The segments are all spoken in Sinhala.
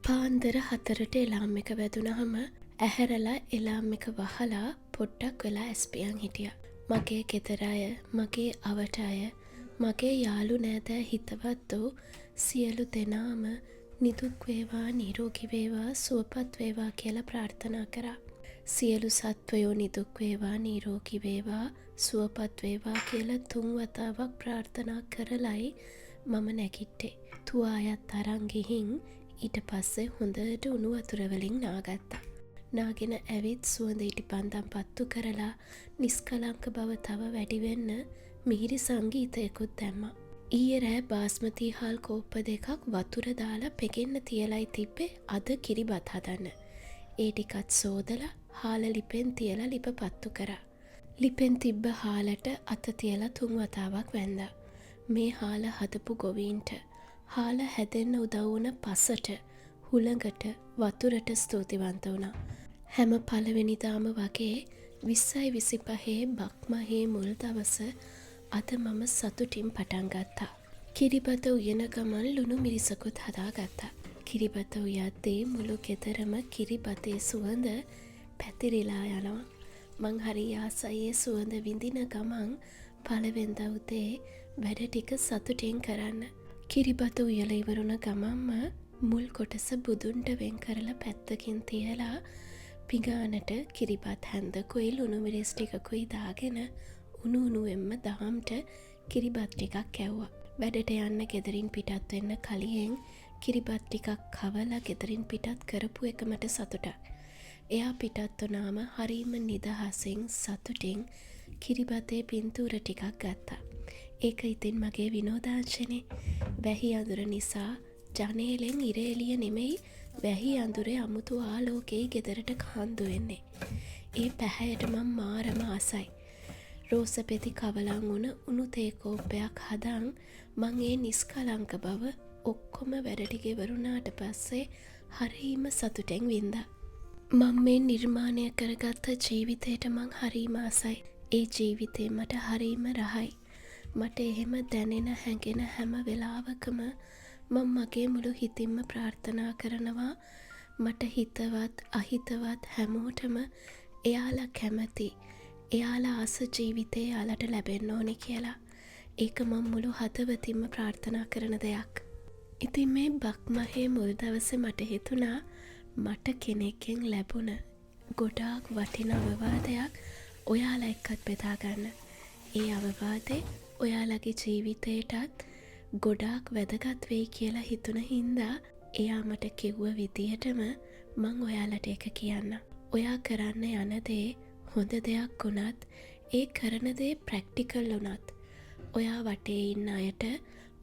පාන්දර 4ට එලාම් එක වැදුනහම ඇහැරලා එලාම් එක වහලා පොඩ්ඩක් වෙලා ඇස් පියන් හිටියා. මගේ ගෙදර අය, මගේ අවට අය, මගේ යාළු නෑදෑ හිතවත්තු සියලු දෙනාම නිදුක් වේවා, නිරෝගී වේවා, සුවපත් වේවා කියලා ප්‍රාර්ථනා කරා. සියලු සත්වයෝ නිදුක් වේවා, නිරෝගී වේවා, සුවපත් වේවා කියලා 3 වතාවක් ප්‍රාර්ථනා කරලයි මම නැගිට්ටේ. තුවායත් අරන් ගිහින් ඊට පස්සේ හොඳට උණු වතුර වලින් නාගත්තා. නාගෙන ඇවිත් සුවඳ ඉටිපන්දම් පත්තු කරලා නිස්කලංක බව තව වැඩි වෙන්න මිහිරි සංගීතයකුත් දැම්මා. ඊයේ රෑ බාස්මති හාල් කෝප්ප දෙකක් වතුර දාලා පෙගෙන්න තියලයි තිබ්බේ අද කිරිබත් හදන්න. ඒ ටිකත් සෝදලා හාල ලිපෙන් තියලා ලිප පත්තු කරා. ලිපෙන් තිබ්බ හාලට අත තියලා 3 වතාවක් වැන්දා. මේ හාල හදපු ගොවීන්ට, හාල හැදෙන්න උදව් වුණ පසට, හුළඟට, වතුරට ස්තුතිවන්ත වුණා. හැම පළවෙනිදාම වගේ 2025 බක්මහේ මුල් දවස අද මම සතුටින් පටන් ගත්තා. කිරිබත උයන ගමන් ලුණු මිරිසකුත් හදාගත්තා. කිරිබත උයද්දී මුළු ගෙදරම කිරිබතේ සුවඳ පැතිරිලා යනවා. මං හරි ආසයි සුවඳ විඳින ගමන් පළවෙනිදා උදේ වැඩ ටික සතුටින් කරන්න. කිරිබත උයලා ඉවරුණ ගමන්ම මුල් කොටස බුදුන්ට වෙන් කරලා පැත්තකින් තියලා පිඟානට කිරිබත් හැන්දකුයි ලුණු මිරිස් ටිකකුයි දාගෙන උණු උණුවෙන්ම දහම්ට කිරිබත් ටිකක් කැව්වා. වැඩට යන්න ගෙදරින් පිටත් වෙන්න කලින් කිරිබත් ටිකක් කවලා ගෙදරින් පිටත් කරපු එක මට සතුටක්. එයා පිටත් වුණාම හරීම නිදහසින් සතුටින් කිරිබතේ පින්තූර ටිකක් ගත්තා. ඒක ඉතින් මගේ විනෝදාංශනේ. වැහි අඳුර නිසා ජනේලෙන් ඉර එළිය නෙමෙයි වැහි අඳුරේ අමුතු ආලෝකයේ ගෙදරට කාන්දු වෙන්නේ. ඒ පැහැයට මම මාරම ආසයි. රෝස පෙති කවලන් වුණ උණු තේ කෝප්පයක් හදන් මං ඒ නිස්කලංක බව ඔක්කොම වැඩ ටික ඉවරුණාට පස්සේ හරීම සතුටෙන් වින්දා. මම මේ නිර්මාණය කරගත්ත ජීවිතේට මං හරීම ආසයි. ඒ ජීවිතේ මට හරීම රහයි. මට එහෙම දැනෙන හැඟෙන හැම වෙලාවකම මම මගේ මුළු හිතින්ම ප්‍රාර්ථනා කරනවා මට හිතවත් අහිතවත් හැමෝටම එයාලා කැමති, එයාලා ආස ජීවිතේ එයාලට ලැබෙන්න ඕනේ කියලා. ඒක මම මුළු හදවතින්ම ප්‍රාර්ථනා කරන දෙයක්. ඉතින් මේ බක්මහේ මුල් දවසේ මට හිතුණා මට කෙනෙක්ගෙන් ලැබුණ ගොඩාක් වටිනා අවවාදයක් ඔයාලා එක්කත් බෙදා ගන්න. ඒ අවවාදේ ඔයාලගේ ජීවිතේටත් ගොඩාක් වැදගත් වෙයි කියලා හිතුණ හින්දා එයා මට කිව්ව විදියටම මං ඔයාලට ඒක කියන්න. ඔයා කරන්න යන දේ හොඳ දෙයක් වුණත් ඒ කරන දේ ප්‍රැක්ටිකල් වුණත් ඔයා වටේ ඉන්න අයට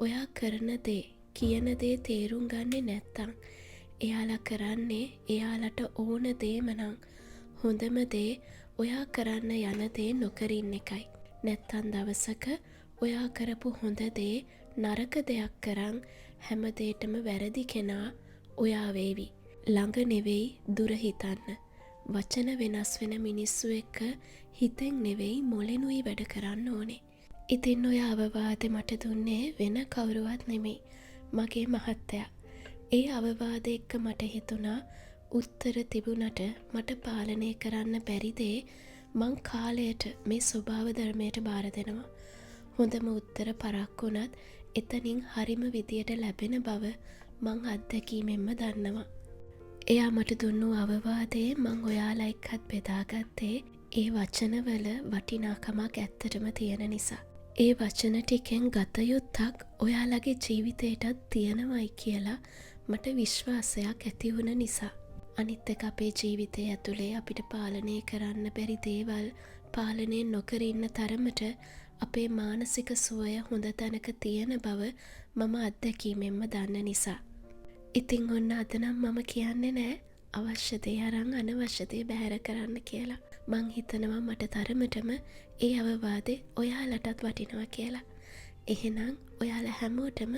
ඔයා කරන දේ කියන දේ තේරුම් ගන්නේ නැත්තම් එයාලා කරන්නේ එයාලට ඕන දේම නම් හොඳම දේ ඔයා කරන්න යන දේ නොකර ඉන්න එකයි. නැත්තම් දවසක ඔයා කරපු හොඳ දේ නරක දෙයක් කරන් හැම දෙයකම වැරදි කෙනා ඔයා වේවි. ළඟ නෙවෙයි දුර හිතන්න. වචන වෙනස් වෙන මිනිස්සු එක්ක හිතෙන් නෙවෙයි මොලෙනුයි වැඩ කරන්න ඕනේ. ඉතින් ඔය අවවාදෙ මට දුන්නේ වෙන කවුරුවත් නෙමෙයි. මගේ මහත්තයා. ඒ අවවාදෙ එක්ක මට හිතුණා උත්තර තිබුණට මට පාලනය කරන්න බැරි දේ මං කාලයට මේ ස්වභාව ධර්මයට බාර දෙනවා. හොඳම උත්තර පරක් වුණත් එතනින් හරිම විදියට ලැබෙන බව මං අත්දැකීමෙන්ම දන්නවා. එයා මට දුන්නු අවවාදේ මං ඔයාලා එක්කත් බෙදාගත්තේ ඒ වචනවල වටිනාකමක් ඇත්තටම තියෙන නිසා. ඒ වචන ටිකෙන් ගත යුත්තක් ඔයාලගේ ජීවිතේටත් තියෙනවයි කියලා මට විශ්වාසයක් ඇති වුණ නිසා. අනිත් එක අපේ ජීවිතය ඇතුලේ අපිට පාලනය කරන්න බැරි දේවල් පාලනය නොකර ඉන්න තරමට අපේ මානසික සුවය හොඳ තැනක තියෙන බව මම අත්දැකීමෙන්ම දන්න නිසා. ඉතින් ඔන්න අද නම් මම කියන්නේ නෑ අවශ්‍ය දේ අරන් අනවශ්‍ය දේ බැහැර කරන්න කියලා. මං හිතනවා මට තරමටම ඒ අවවාදේ ඔයාලටත් වටිනවා කියලා. එහෙනම් ඔයාලා හැමෝටම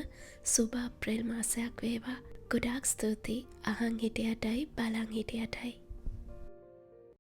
සුබ අප්‍රේල් මාසයක් වේවා. ගොඩාක් ස්තුතියි අහන් හිටියටයි බලන් හිටියටයි.